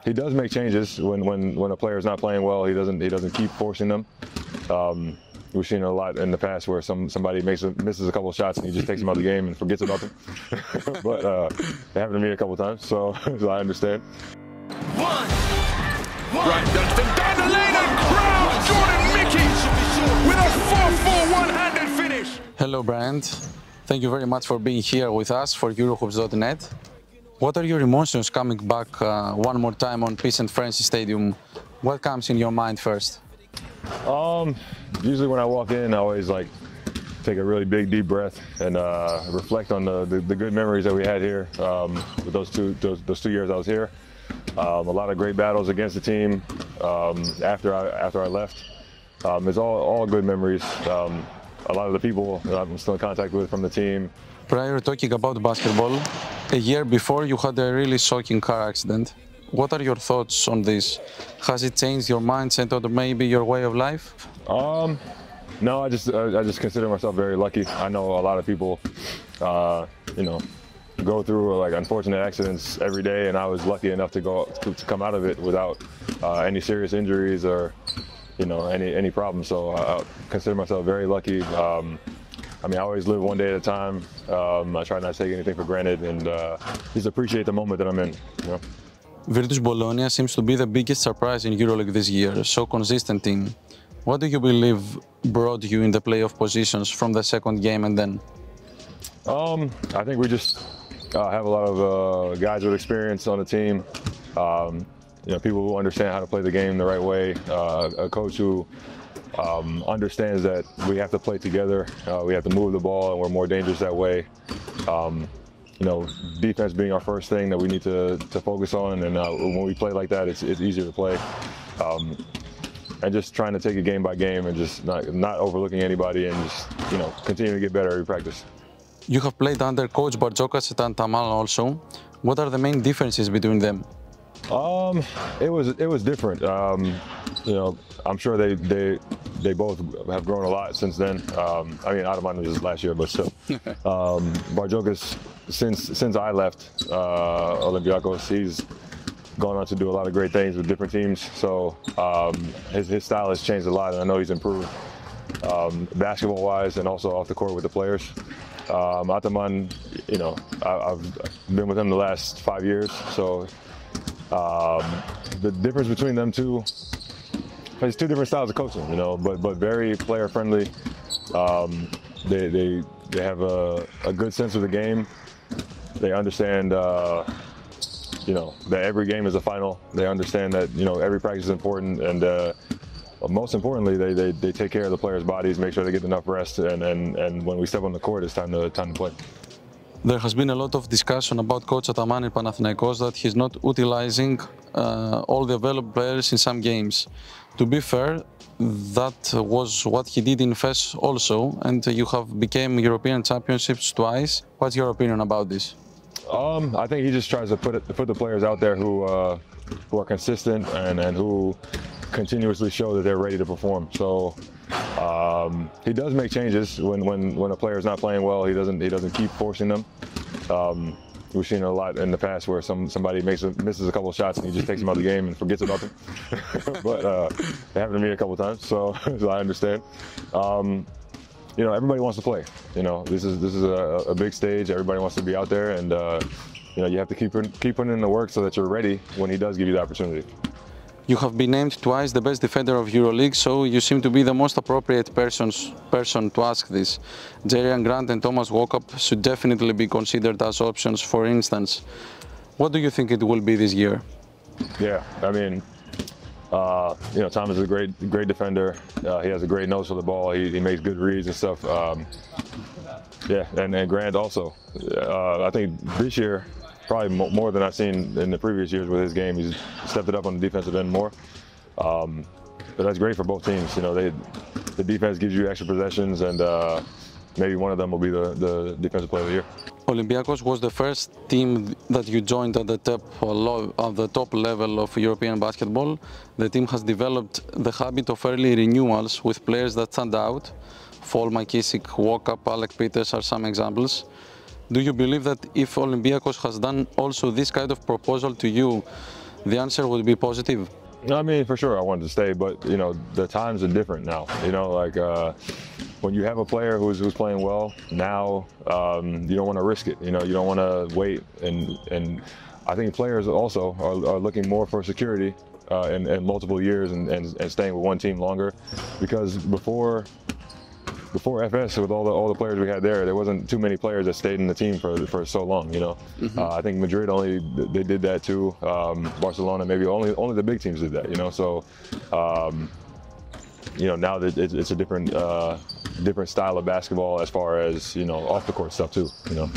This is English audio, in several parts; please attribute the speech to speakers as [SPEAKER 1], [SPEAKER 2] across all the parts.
[SPEAKER 1] He does make changes when a player is not playing well. He doesn't keep forcing them. We've seen a lot in the past where somebody misses a couple of shots and he just takes them out of the game and forgets about them. But it happened to me a couple of times, so I understand.
[SPEAKER 2] Bráiandn Ντάνστον down the lane and crowd Jordan Mickey with a 4-4 one-handed finish.
[SPEAKER 3] Hello, Bráiandn. Thank you very much for being here with us for Eurohoops.net. What are your emotions coming back one more time on Peace and Friendship Stadium? What comes in your mind first?
[SPEAKER 1] Usually when I walk in, I always take a really big deep breath and reflect on the good memories that we had here with those 2 years I was here. A lot of great battles against the team after I left. It's all good memories. A lot of the people that I'm still in contact with from the team.
[SPEAKER 3] Prior talking about basketball, a year before you had a really shocking car accident. What are your thoughts on this? Has it changed your mindset or maybe your way of life?
[SPEAKER 1] No, I just consider myself very lucky. I know a lot of people, go through unfortunate accidents every day, and I was lucky enough to come out of it without any serious injuries or any problems. So I consider myself very lucky. I always live one day at a time. I try not to take anything for granted and just appreciate the moment that I'm in.
[SPEAKER 3] Virtus Bologna seems to be the biggest surprise in EuroLeague this year, so consistent team. What do you believe brought you in the playoff positions from the second game and then?
[SPEAKER 1] I think we just have a lot of guys with experience on the team. People who understand how to play the game the right way. A coach who understands that we have to play together. We have to move the ball, and we're more dangerous that way. Defense being our first thing that we need to focus on, and when we play like that, it's easier to play. And just trying to take it game by game and just not overlooking anybody and just continue to get better every practice.
[SPEAKER 3] You have played under Coach Bαρτζώκα at Αταμάν also. What are the main differences between them?
[SPEAKER 1] It was different. I'm sure they both have grown a lot since then. Ataman was just last year, but still. Bαρτζώka's since I left Olympiacos, he's gone on to do a lot of great things with different teams. So his style has changed a lot, and I know he's improved basketball-wise and also off the court with the players. Ataman, I've been with him the last 5 years, so the difference between them two, there's two different styles of coaching, but very player-friendly. They have a good sense of the game. They understand, that every game is a final. They understand that, every practice is important, and most importantly, they take care of the players' bodies, make sure they get enough rest, and when we step on the court, it's time to play.
[SPEAKER 3] There has been a lot of discussion about Coach Ataman in Panathinaikos that he's not utilizing all the available players in some games. To be fair, that was what he did in FES also, and you have become European championships twice. What's your opinion about this?
[SPEAKER 1] I think he just tries to put the players out there who are consistent and who continuously show that they're ready to perform. So he does make changes when a player is not playing well. He doesn't keep forcing them. We've seen a lot in the past where somebody misses a couple of shots and he just takes them out of the game and forgets about them. But it happened to me a couple of times, so I understand. Everybody wants to play. This is a big stage. Everybody wants to be out there, and you have to keep putting in the work so that you're ready when he does give you the opportunity.
[SPEAKER 3] You have been named twice the best defender of EuroLeague, so you seem to be the most appropriate person to ask this. Jerian Grant and Thomas Walkup should definitely be considered as options, for instance. What do you think it will be this year?
[SPEAKER 1] Yeah, Thomas is a great defender. He has a great nose for the ball. He makes good reads and stuff. And Grant also. I think this year, probably more than I've seen in the previous years with his game. He's stepped it up on the defensive end more. But that's great for both teams. The defense gives you extra possessions, and maybe one of them will be the defensive player of the year.
[SPEAKER 3] Olympiacos was the first team that you joined at the top level of European basketball. The team has developed the habit of early renewals with players that stand out. Fall, McKissick, Walkup, Alec Peters are some examples. Do you believe that if Olympiacos has done also this kind of proposal to you, the answer would be positive?
[SPEAKER 1] I mean, for sure, I wanted to stay, but you know, the times are different now. You know, like when you have a player who's playing well now, you don't want to risk it. You know, you don't want to wait, and I think players also are looking more for security in multiple years and staying with one team longer, because before FS, with all the players we had there wasn't too many players that stayed in the team for so long. You know, I think Madrid they did that too. Barcelona, maybe only the big teams did that. You know, so you know, now that it's a different style of basketball as far as, you know, off the court stuff too. You know.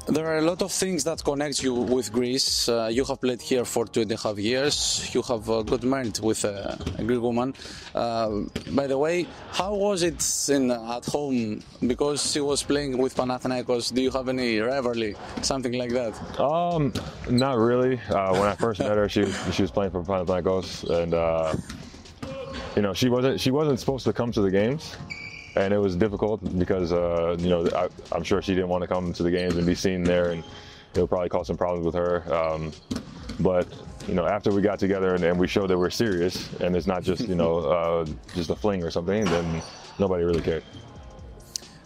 [SPEAKER 3] There are a lot of things that connect you with Greece. You have played here for 2.5 years. You have got married with a Greek woman. By the way, how was it at home? Because she was playing with Panathinaikos. Do you have any rivalry, something like that?
[SPEAKER 1] Not really. When I first met her, she was playing for Panathinaikos, and you know, she wasn't supposed to come to the games. And it was difficult because, you know, I'm sure she didn't want to come to the games and be seen there, and it would probably cause some problems with her. But, you know, after we got together and we showed that we're serious and it's not just, you know, just a fling or something, then nobody really cared.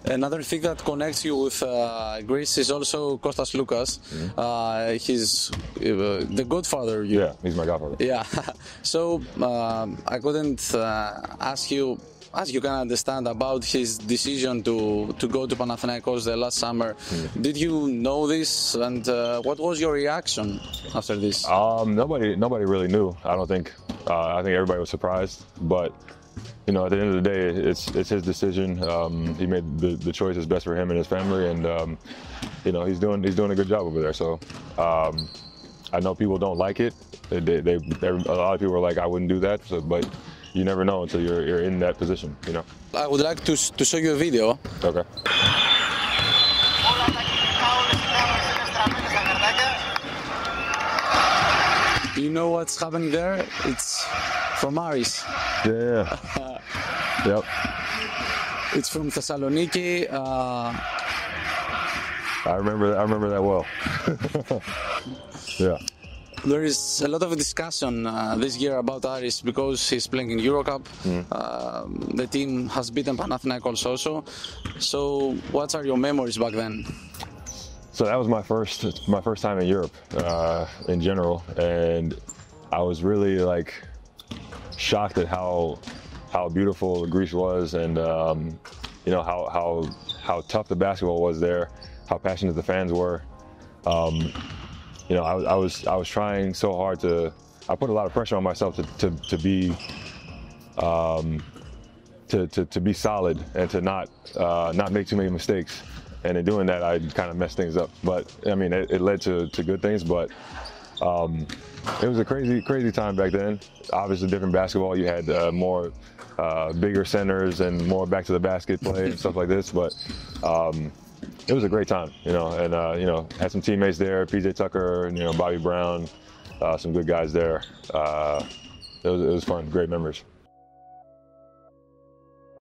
[SPEAKER 3] Another thing that connects you with Greece is also Kostas Slouka. He's the Godfather.
[SPEAKER 1] Yeah, he's my godfather.
[SPEAKER 3] Yeah. So I couldn't ask you, as you can understand, about his decision to go to Panathinaikos the last summer. Did you know this, and what was your reaction after this?
[SPEAKER 1] Nobody really knew. I don't think. I think everybody was surprised, but you know, at the end of the day, it's his decision. He made the choice that's best for him and his family, and you know, he's doing a good job over there. So I know people don't like it. A lot of people are like, I wouldn't do that. So, but you never know until you're in that position, you know. I
[SPEAKER 3] would like to show you a video.
[SPEAKER 1] Okay.
[SPEAKER 3] You know what's happening there? It's from Aris.
[SPEAKER 1] Yeah. Yep.
[SPEAKER 3] It's from Thessaloniki.
[SPEAKER 1] I remember that well. Yeah.
[SPEAKER 3] There is a lot of discussion this year about Aris because he's playing in Eurocup. The team has beaten Panathinaikos also. So, what are your memories back then?
[SPEAKER 1] So that was my first time in Europe in general, and I was really like shocked at how beautiful Greece was, and you know, how tough the basketball was there, how passionate the fans were. You know, I was trying so hard I put a lot of pressure on myself to be solid and to not make too many mistakes. And in doing that, I kind of messed things up. But I mean, it led to good things. But it was a crazy time back then. Obviously, different basketball. You had more bigger centers and more back to the basket play and stuff like this. But it was a great time, you know, and you know, had some teammates there, PJ Tucker, you know, Bobby Brown, some good guys there. It was fun, great memories.